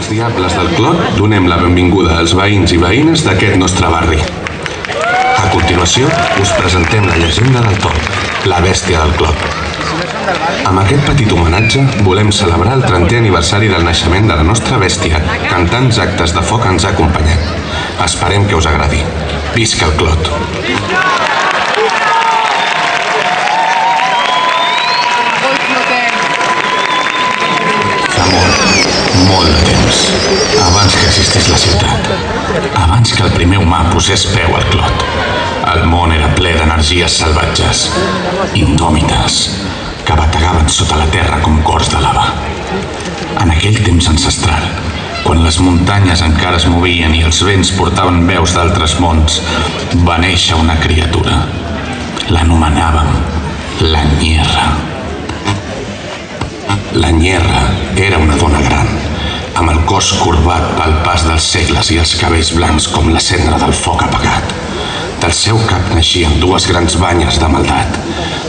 Diables del Clot, donem la benvinguda als veïns i veïnes d'aquest nostre barri. A continuació, us presentem la llegenda del Tom, la bèstia del Clot. Amb aquest petit homenatge, volem celebrar el 30è aniversari del naixement de la nostra bèstia, que en tants actes de foc ens ha acompanyat. Esperem que us agradi. Visca el Clot! Molt de temps, abans que existís la ciutat, abans que el primer humà posés peu al Clot, el món era ple d'energies salvatges, indòmites, que bategaven sota la terra com cors de lava. En aquell temps ancestral, quan les muntanyes encara es movien i els vents portaven veus d'altres mons, va néixer una criatura. L'anomenàvem la Nyerra. La Nyerra era una dona gran, amb el cos corbat pel pas dels segles i els cabells blancs com la cendra del foc apagat. Del seu cap naixien dues grans banyes de maldat.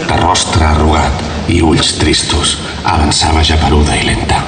De rostre arrugat i ulls tristos, avançava geperuda i lenta.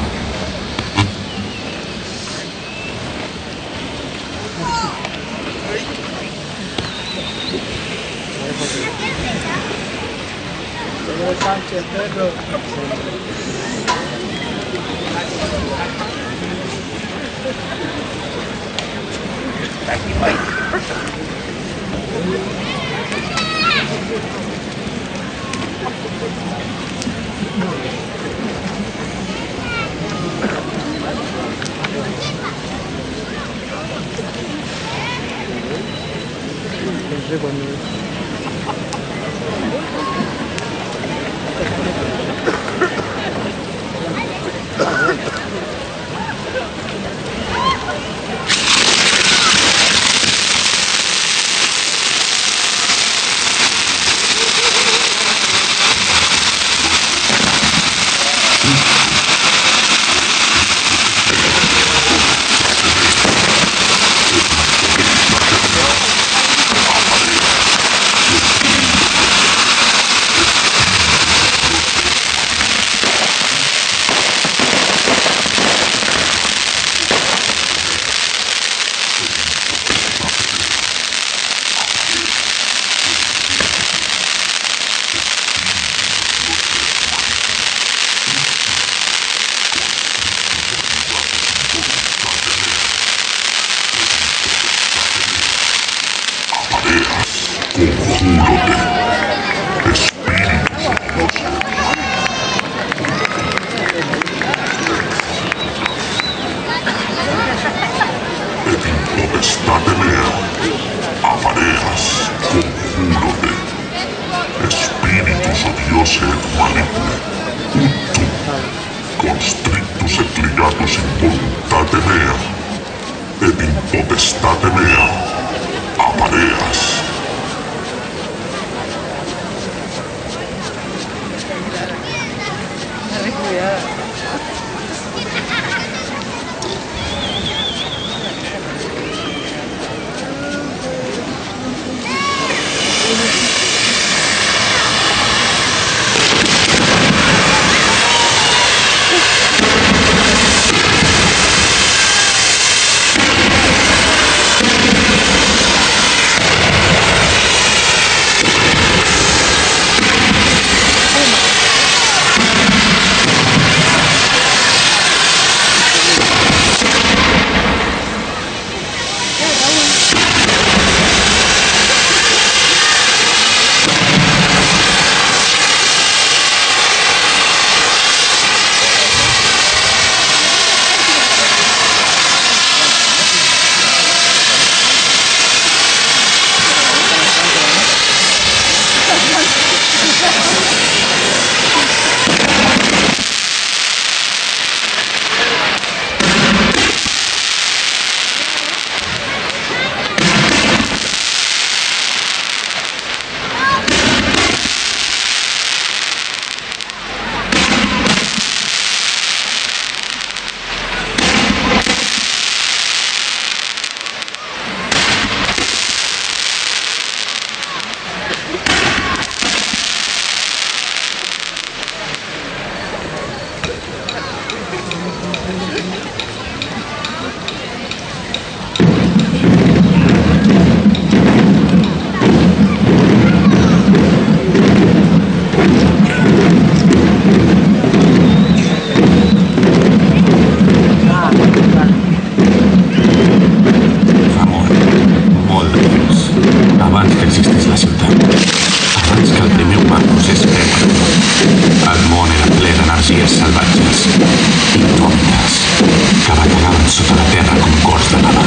sota la terra com cors de lava.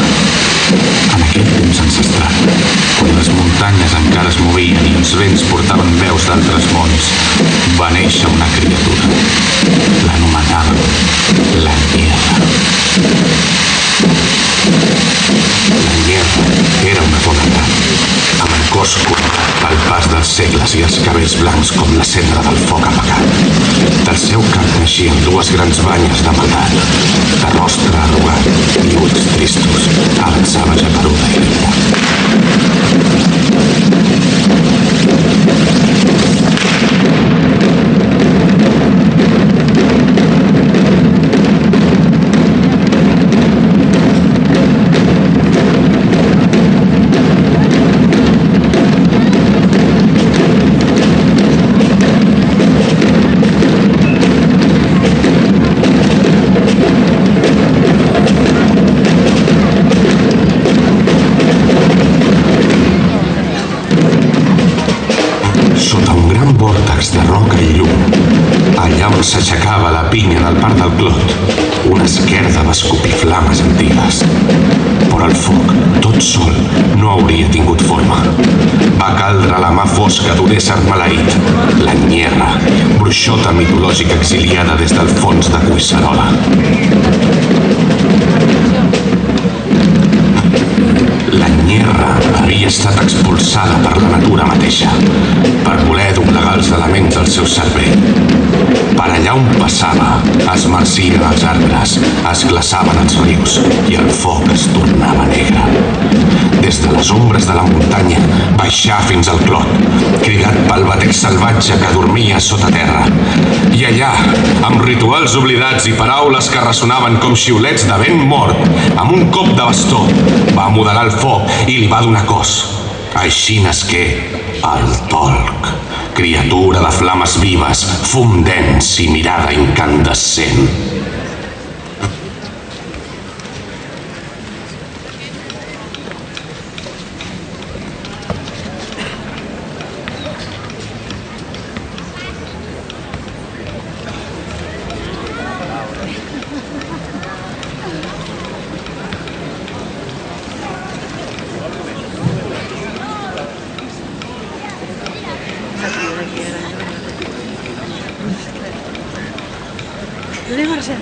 En aquell temps ancestral, quan les muntanyes encara es movien i els vents portaven veus d'altres mons, va néixer una criatura. L'anomenaven la Nyerra. La Nyerra era una dona gran, amb el cos corbat pel pas dels segles i els cabells blancs com la cendra del foc apagat. Del seu cap naixien dues grans banyes de metall. De rostre arrugat i ulls tristos, avançava geperuda i lila. De roca i llum, allà on s'aixecava la pinya del parc del Clot, una esquerda va escopir flames antigues. Però el foc, tot sol, no hauria tingut forma. Va caldre la mà fosca d'un ésser maleït, la Nyerra, bruixota mitològica exiliada des del fons de Collserola. La Nyerra havia estat expulsada per la natura mateixa, per voler doblegar els elements del seu cervell. Per allà on passava, es marcien els arbres, es glaçaven els rius i el foc es tornava negre. Des de les ombres de la muntanya, baixar fins al Clot, cridat pel batec salvatge que dormia sota terra. I allà, amb rituals oblidats i paraules que ressonaven com xiulets de vent mort, amb un cop de bastó, va modelar el foc i li va donar cos. Així nasqué el Tolc, criatura de flames vives, fum dens i mirada incandescent. Debe ser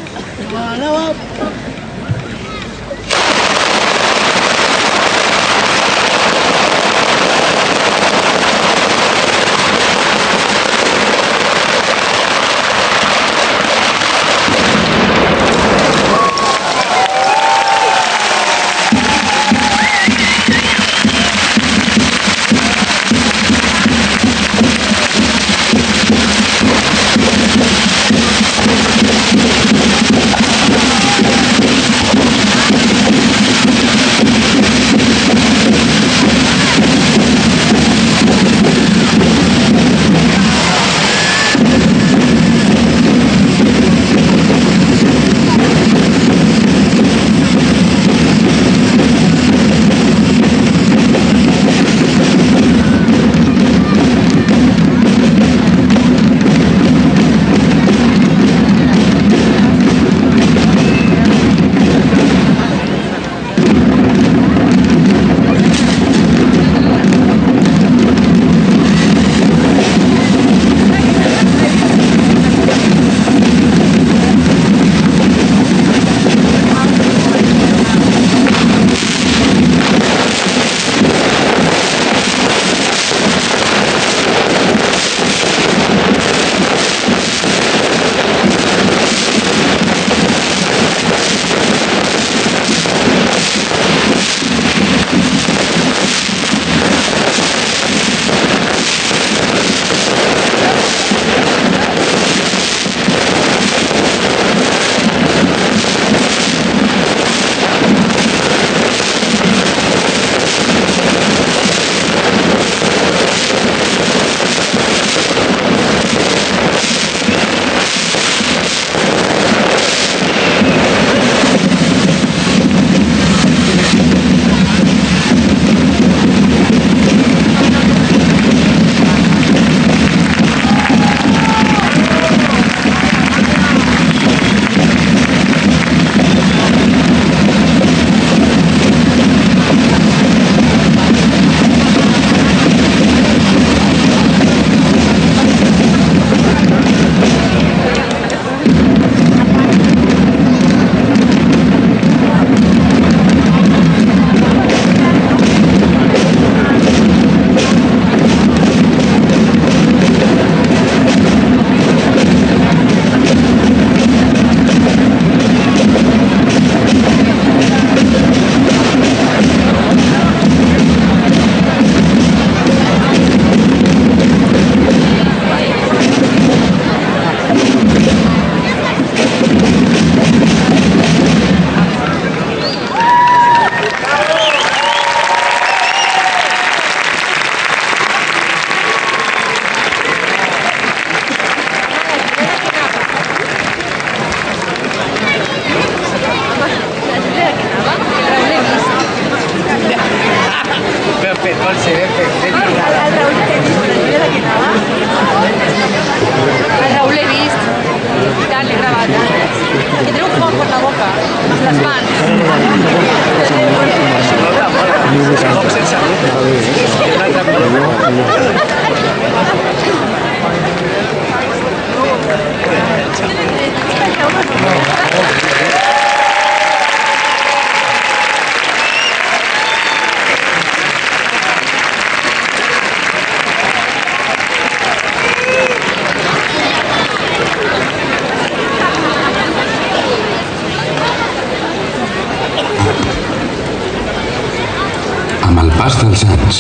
Amb el pas dels anys,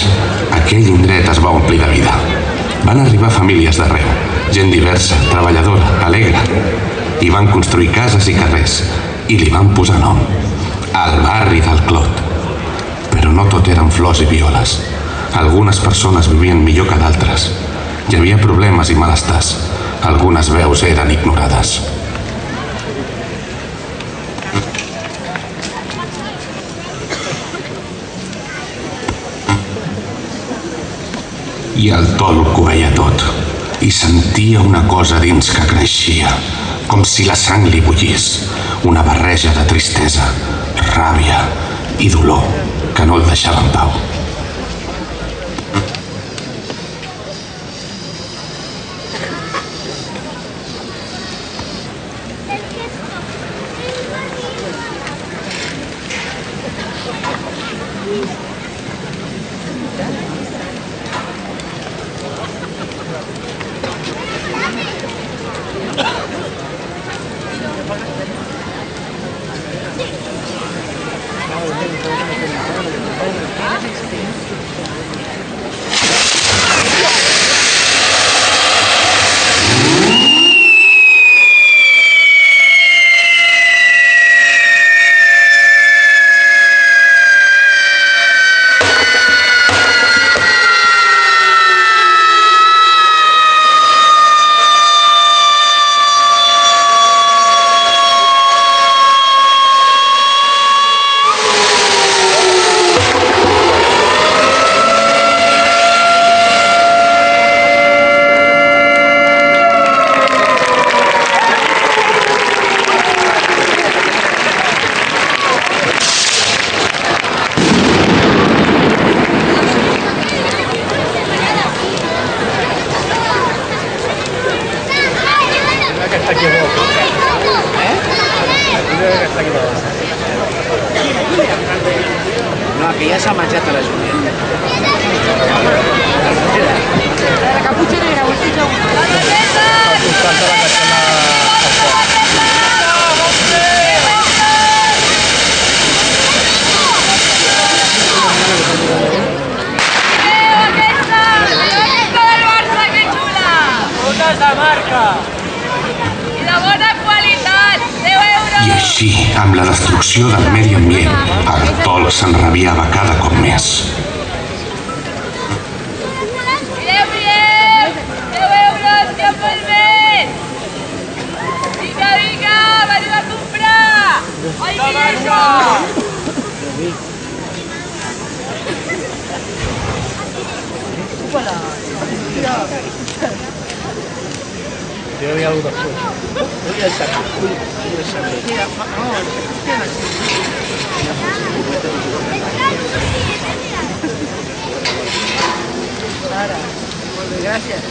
aquell indret es va omplir de vida. Van arribar famílies d'arreu, gent diversa, treballadora, alegre. Hi van construir cases i carrers, i li van posar nom, el barri del Clot. Però no tot eren flors i violes. Algunes persones vivien millor que d'altres. Hi havia problemes i malestars. Algunes veus eren ignorades. I el Tolc ho veia tot, i sentia una cosa dins que creixia, com si la sang li bullís, una barreja de tristesa, ràbia i dolor que no el deixava en pau. No, que ja s'ha menjat a la Júlia. La caputxa negra, vostè ja I així, amb la destrucció del medi ambient, el Tolc s'enrabiava cada cop més. Mireu, mireu! 10 euros, que em vol més! Vinga, vinga, veniu a comprar! Ai, mira! Jo hi ha algú de fons. Vull deixar. Ara, molt bé, gràcies.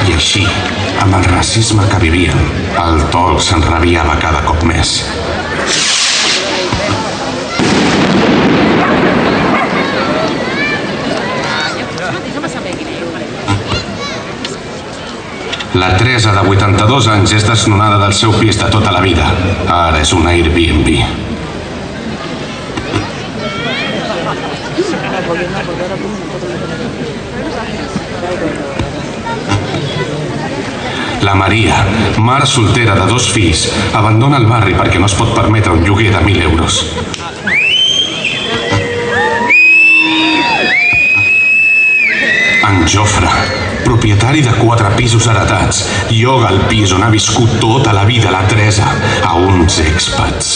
I així, amb el racisme que vivien, el Tolc s'enrabiava cada cop més. La Teresa, de 82 anys, és desnonada del seu pis de tota la vida. Ara és una Airbnb. La Maria, mare soltera de 2 fills, abandona el barri perquè no es pot permetre un lloguer de 1.000 euros. En Jofre, propietari de 4 pisos heretats, lloga el pis on ha viscut tota la vida la Teresa a uns expats.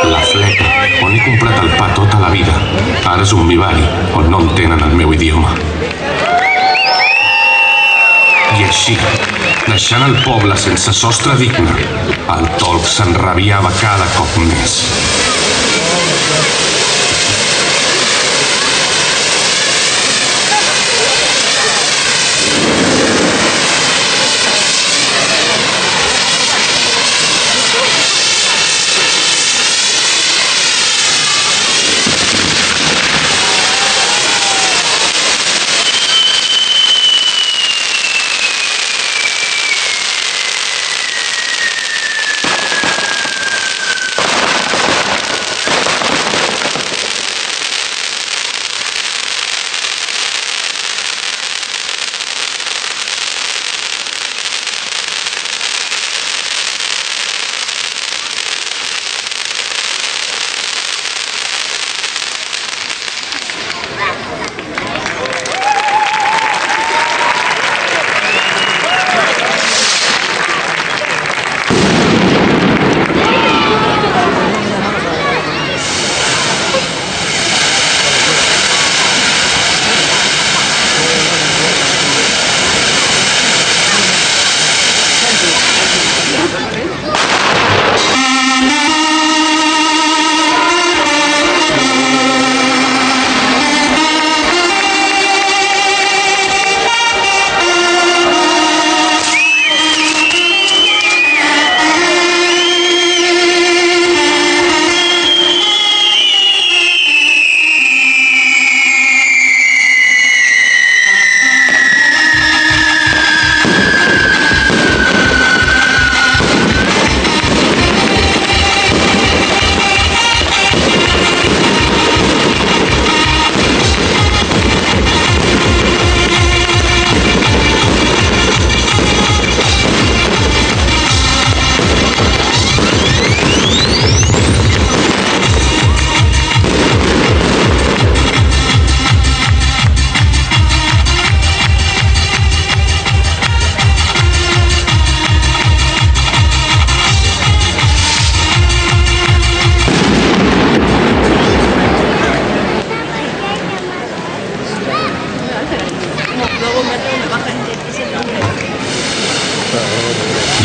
La Fleca, on he comprat el pa tota la vida, ara és un vivali on no entenen el meu idioma. I així, deixant el poble sense sostre digne, el Tolc s'enrabiava cada cop més.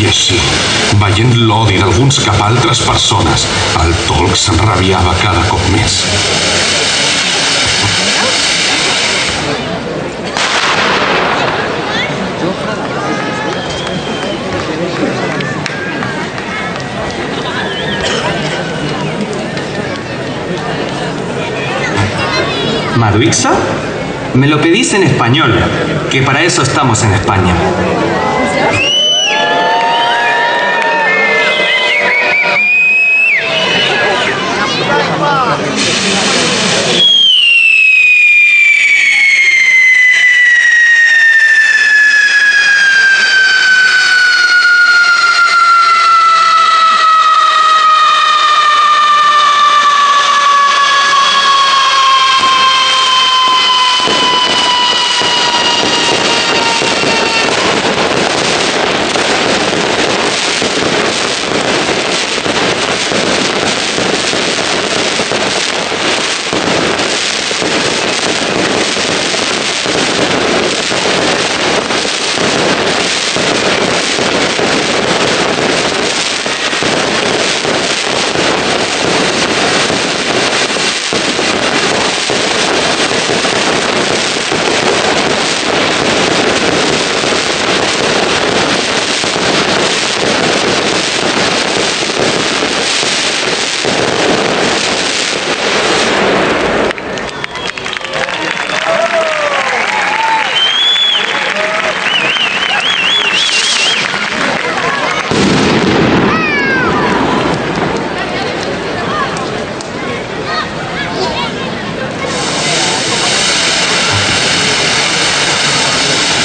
I així, veient l'odi d'alguns cap a altres persones, el Tolc s'enrabiava cada cop més. ¿Maduixa? Me lo pedís en español, que para eso estamos en España.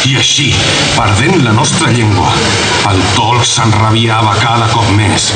I així, perdent la nostra llengua, el tolc s'enrabiava cada cop més.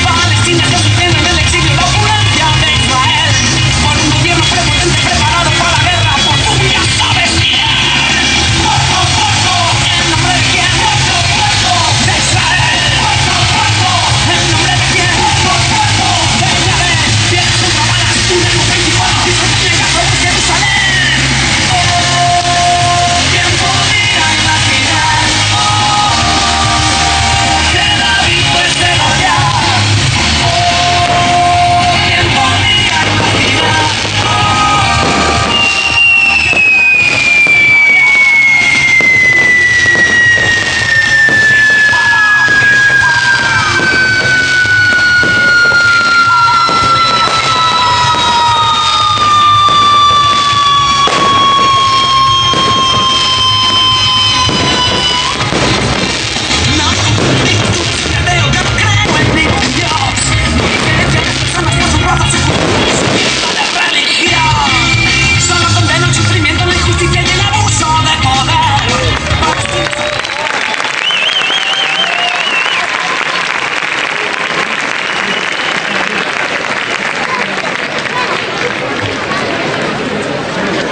Palestina que sostiene en el exilio la opulencia de Israel, por un gobierno prepotente preparado para la guerra, por tú ya sabes quién. En nombre de quién, de Israel. En nombre de quién, de Yahvé. Tienes una bala, un demo 24 y se llega sobre Jerusalén. ¿Quién podría imaginar que David fuese Goliat? ¿Quién podría imaginar?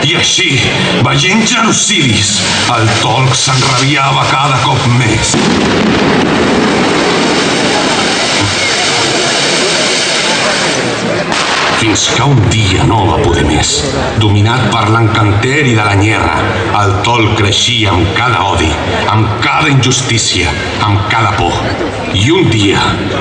I així, veient genocidis, el tolc s'enrabiava cada cop més. Fins que un dia no va poder més. Dominat per l'encanteri de la nyerra, el tolc creixia amb cada odi, amb cada injustícia, amb cada por. I un dia,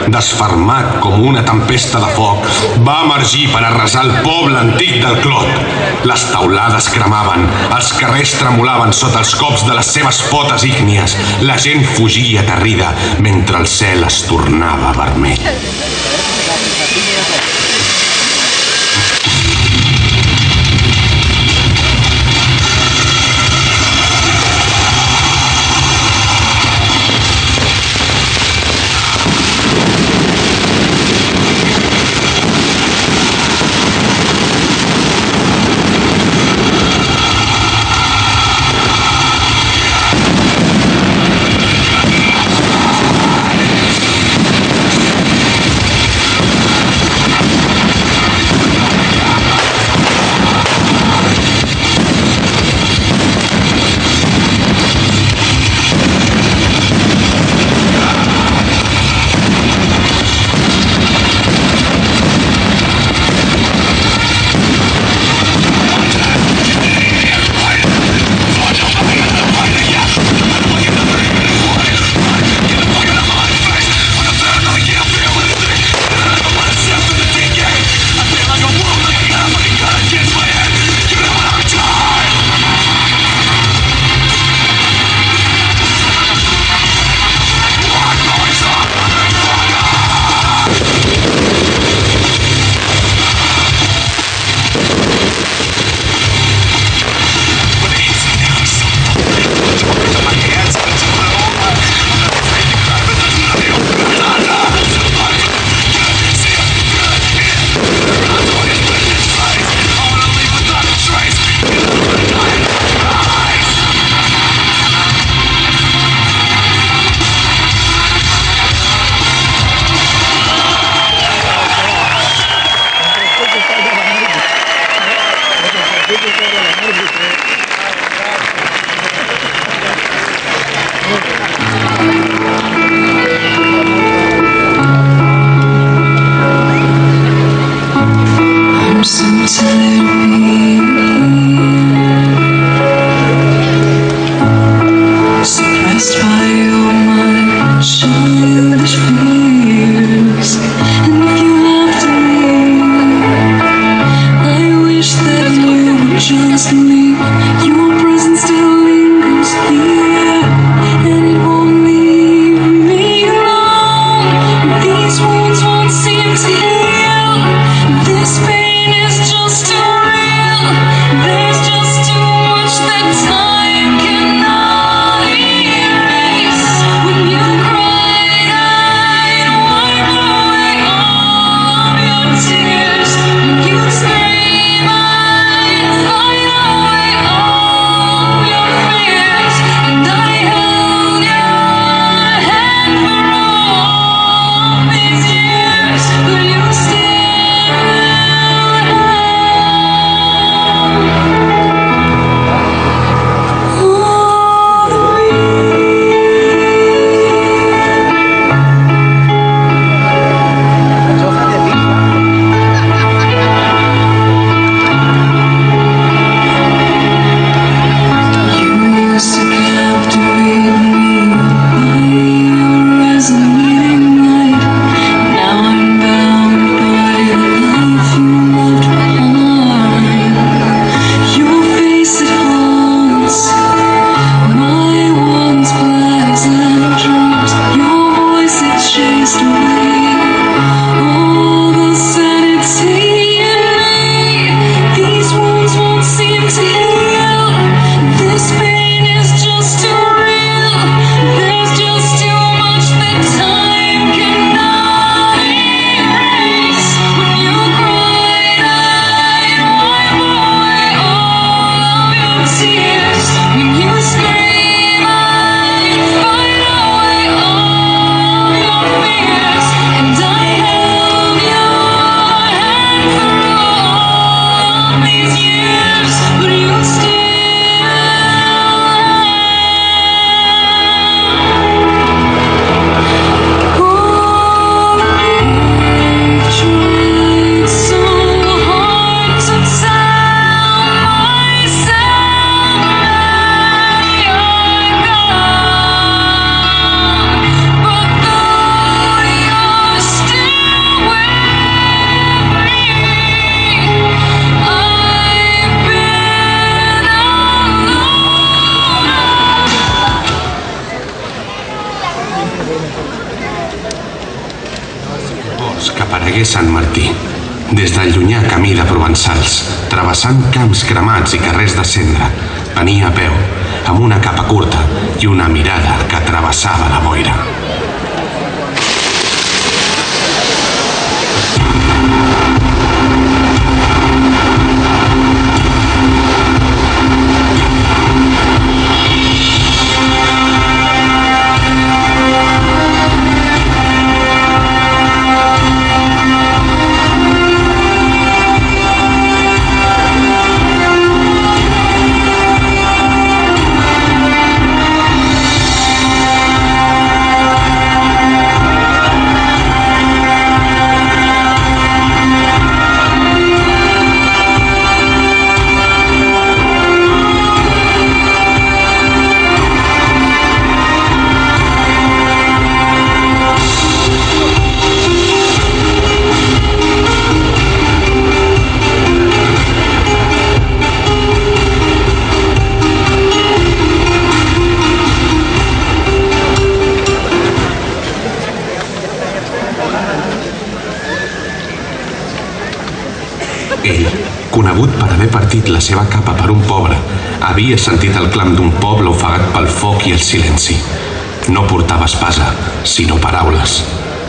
desfermat com una tempesta de foc, va emergir per arrasar el poble antic del Clot. Les taulades cremaven, els carrers tremolaven sota els cops de les seves potes ígnies. La gent fugia aterrida mentre el cel es tornava vermell. mesos que aparegué Sant Martí. Des del llunyà camí de Provençals, travessant camps cremats i carrers de cendra, venia a peu, amb una capa curta i una mirada que travessava la boira. Ell, conegut per haver partit la seva capa per un pobre, havia sentit el clam d'un poble ofegat pel foc i el silenci. No portava espasa, sinó paraules.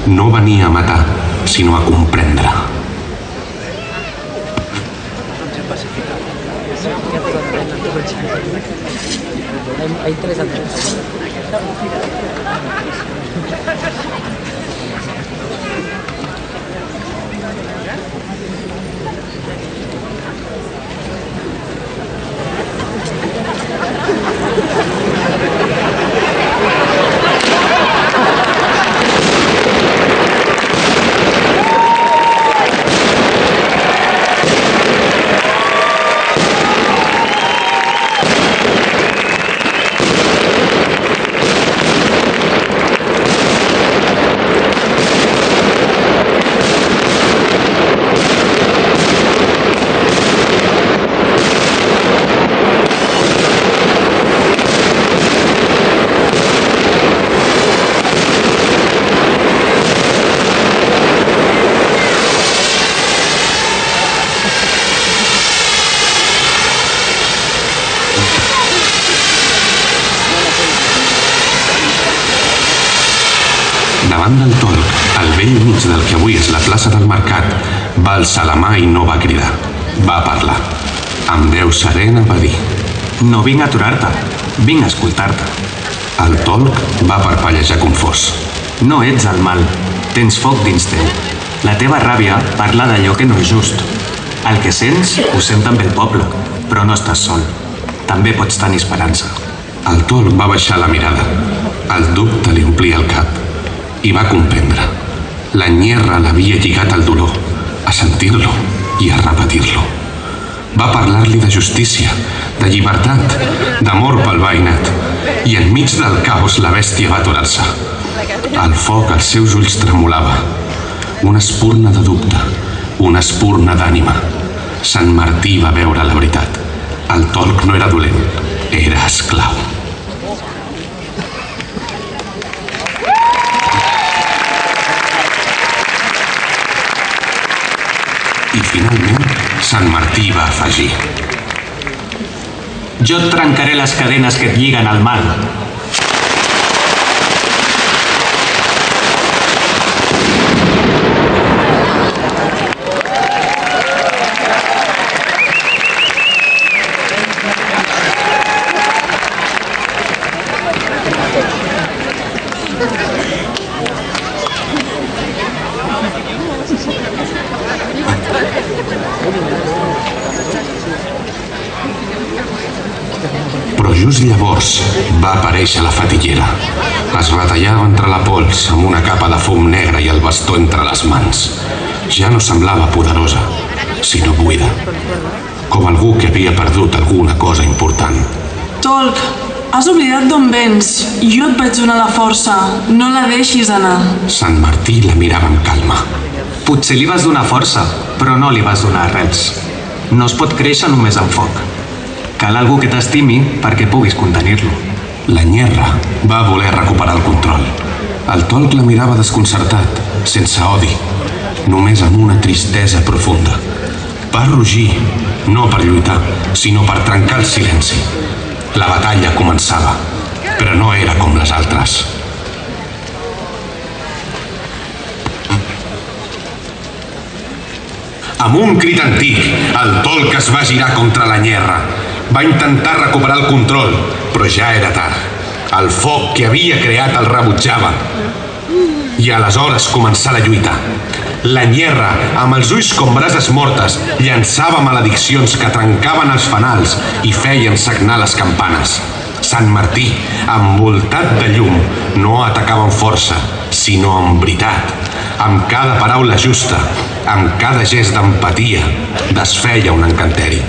No venia a matar, sinó a comprendre. Hay 3 a 3. Davant del tolc, al vell mig del que avui és la plaça del Mercat, va alçar la mà i no va cridar. Va parlar. Amb veu serena va dir: No vinc a aturar-te, vinc a escoltar-te. El tolc va parpellejar confós. No ets el mal, tens foc dins teu. La teva ràbia parla d'allò que no és just. El que sents ho sent també el poble, però no estàs sol. També pots tenir esperança. El tolc va baixar la mirada. El dubte li omplia el cap. I va comprendre. La nyerra l'havia lligat al dolor, a sentir-lo i a repetir-lo. Va parlar-li de justícia, de llibertat, d'amor pel veïnat, i enmig del caos la bèstia va aturar-se. El foc als seus ulls tremolava. Una espurna de dubte, una espurna d'ànima. Sant Martí va veure la veritat. El tolc no era dolent, era esclau. I finalment, Sant Martí va afegir: Jo et trencaré les cadenes que et lliguen al mal. Però just llavors va aparèixer la fatiguera. Es retallava entre la pols amb una capa de fum negre i el bastó entre les mans. Ja no semblava poderosa, sinó buida, com algú que havia perdut alguna cosa important. Tolc, has oblidat d'on vens. Jo et vaig donar la força. No la deixis anar. Sant Martí la mirava amb calma. Potser li vas donar força, però no li vas donar res. No es pot créixer només amb foc. Cal algú que t'estimi perquè puguis contenir-lo. La nyerra va voler recuperar el control. El tolc la mirava desconcertat, sense odi, només amb una tristesa profunda. Va rugir, no per lluitar, sinó per trencar el silenci. La batalla començava, però no era com les altres. Amb un crit antic, el Tolc es va girar contra la Nyerra. Va intentar recuperar el control, però ja era tard. El foc que havia creat el rebutjava. I aleshores començà la lluita. La Nyerra, amb els ulls com brases mortes, llançava malediccions que trencaven els fanals i feien sagnar les campanes. Sant Martí, envoltat de llum, no atacava amb força, sinó amb veritat. Amb cada paraula justa, amb cada gest d'empatia, desfeia un encanteri.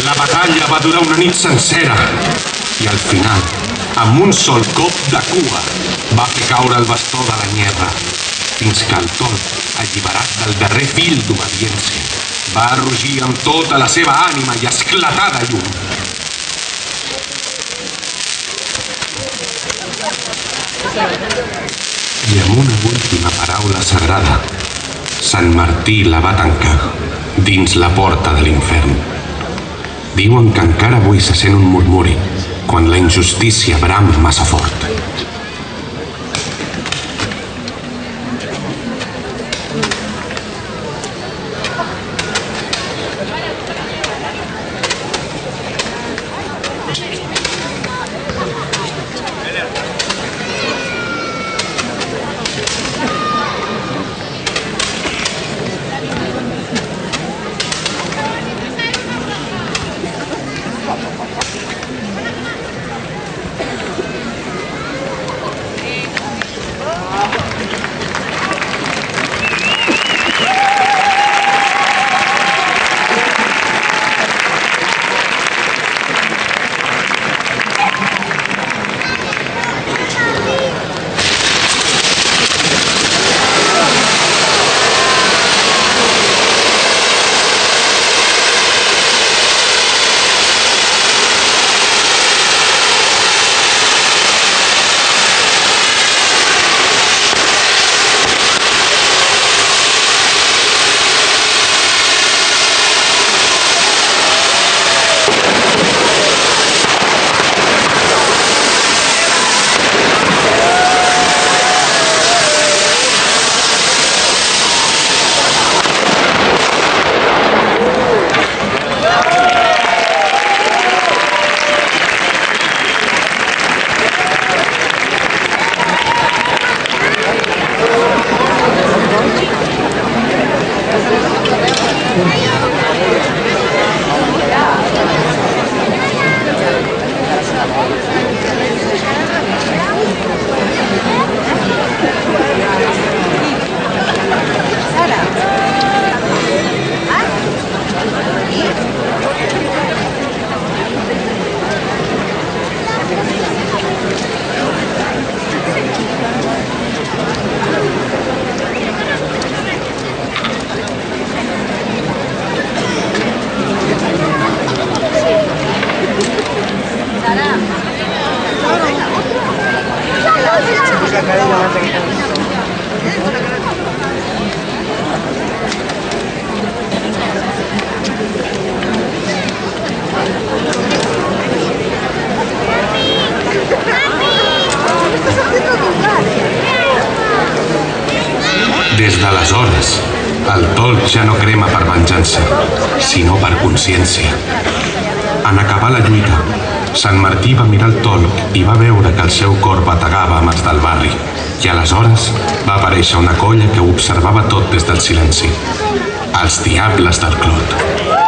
La batalla va durar una nit sencera i al final, amb un sol cop de cua, va fer caure el bastó de la Nyerra, fins que el Tolc, alliberat del darrer fil d'obediència, va rugir amb tota la seva ànima i esclatar de llum. I amb una última paraula sagrada, Sant Martí la va tancar dins la porta de l'infern. Diuen que encara avui se sent un murmuri quan la injustícia bram massa fort. Aleshores, el tolc ja no crema per venjança, sinó per consciència. En acabar la lluita, Sant Martí va mirar el tolc i va veure que el seu cor bategava amb els del barri. I aleshores va aparèixer una colla que ho observava tot des del silenci. Els Diables del Clot.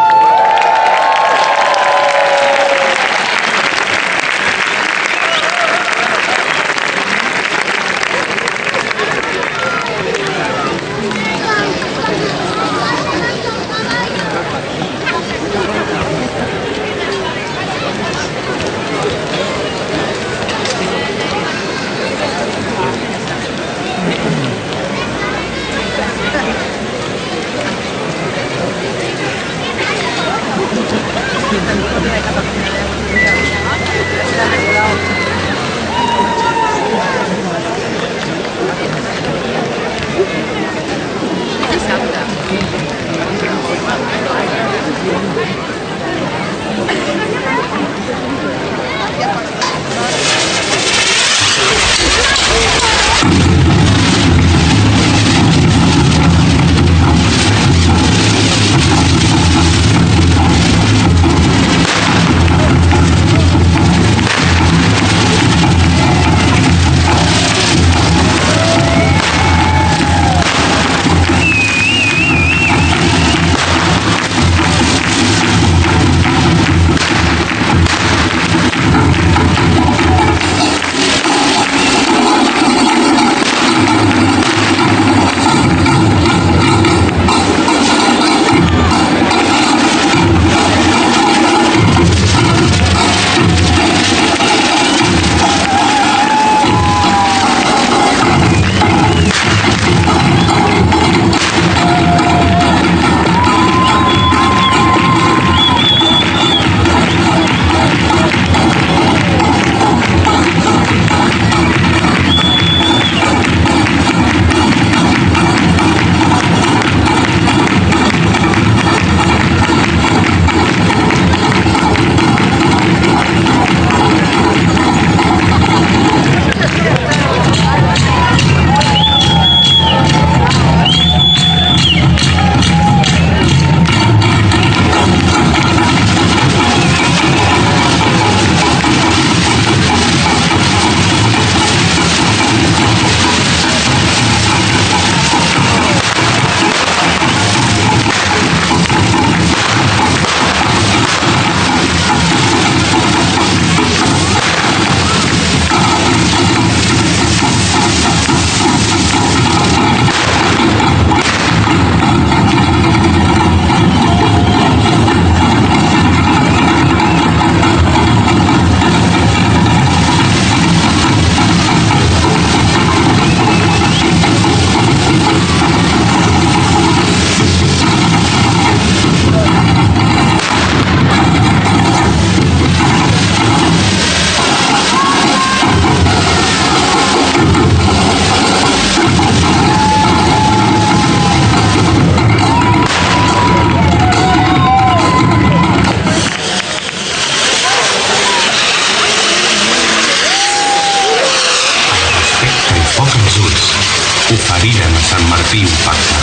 oferiren a Sant Martí un pacte.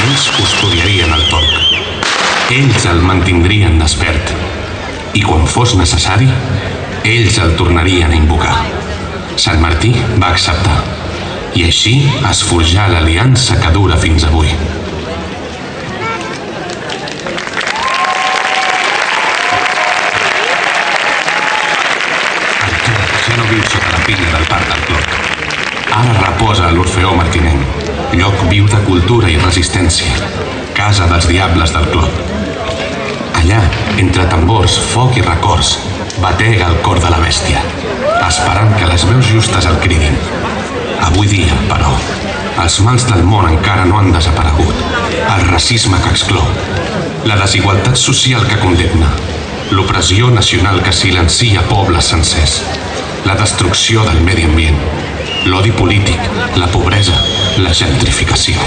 Ells custodiarien el tolc. Ells el mantindrien despert. I quan fos necessari, ells el tornarien a invocar. Sant Martí va acceptar. I així es forjà l'aliança que dura fins avui. El tolc ja no viu sota la pinya del parc del Clot. Ara reposa a l'Orfeó Martinenc, lloc viu de cultura i resistència, casa dels diables del Clot. Allà, entre tambors, foc i records, batega el cor de la bèstia, esperant que les veus justes el cridin. Avui dia, però, els mals del món encara no han desaparegut. El racisme que exclou, la desigualtat social que condemna, l'opressió nacional que silencia pobles sencers, la destrucció del medi ambient, l'odi polític, la pobresa, la gentrificació.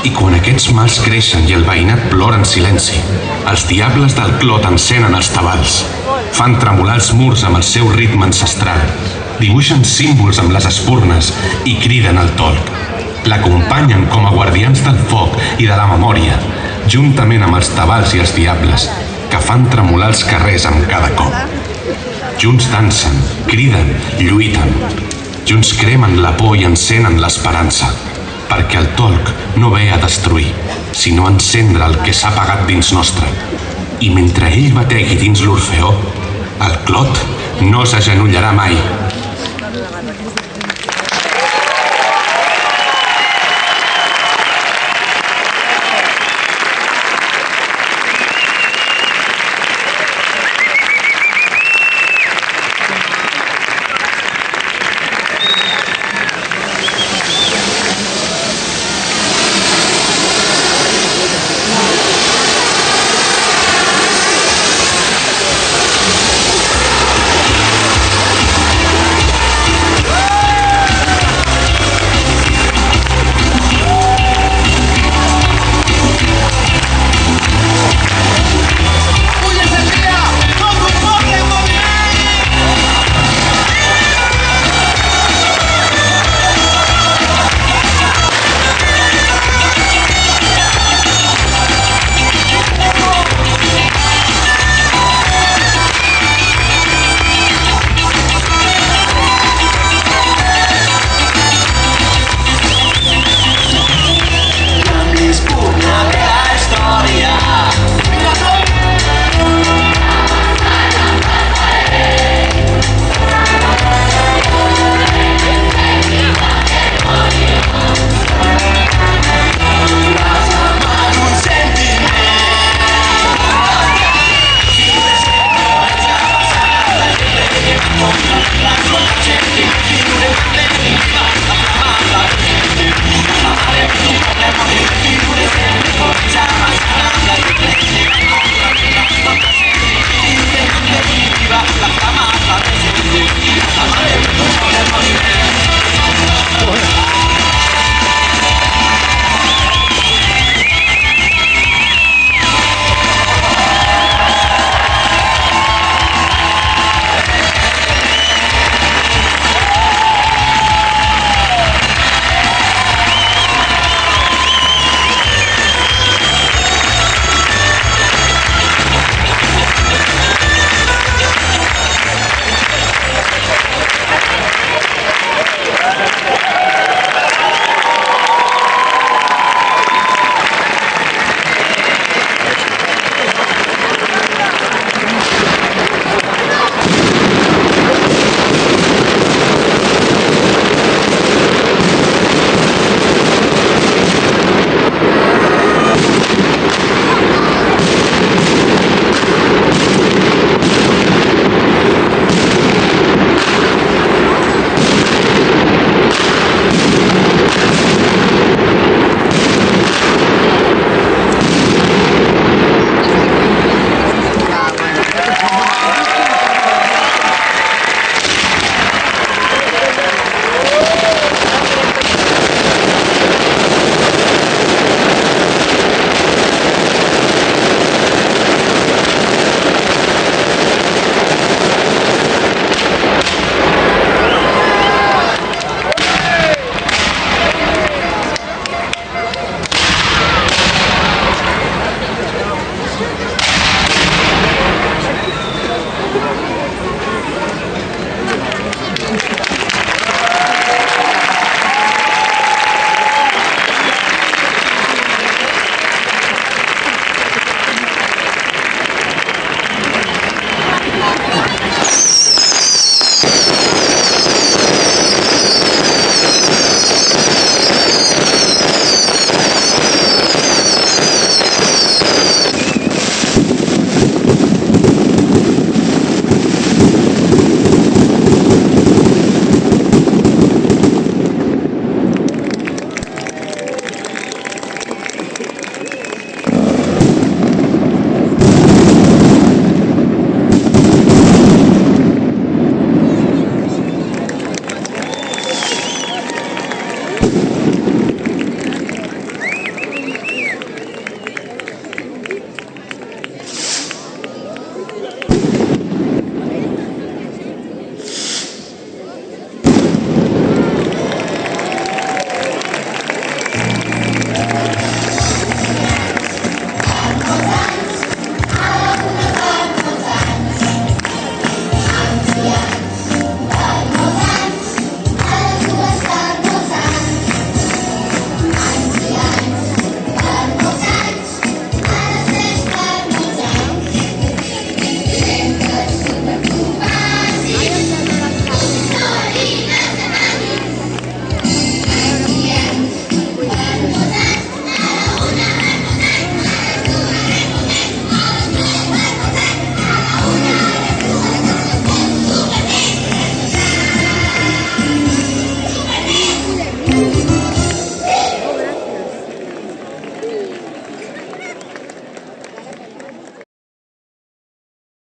I quan aquests mals creixen i el veïnat plora en silenci, els diables del Clot encenen els tabals, fan tremolar els murs amb el seu ritme ancestral, dibuixen símbols amb les espurnes i criden al tolc. l'acompanyen com a guardians del foc i de la memòria, juntament amb els tabals i els diables, que fan tremolar els carrers amb cada cop. Junts dansen, criden, lluiten. Junts cremen la por i encenen l'esperança, perquè el Tolc no ve a destruir, sinó a encendre el que s'ha apagat dins nostre. I mentre ell bategui dins l'Orfeó, el Clot no s'agenollarà mai.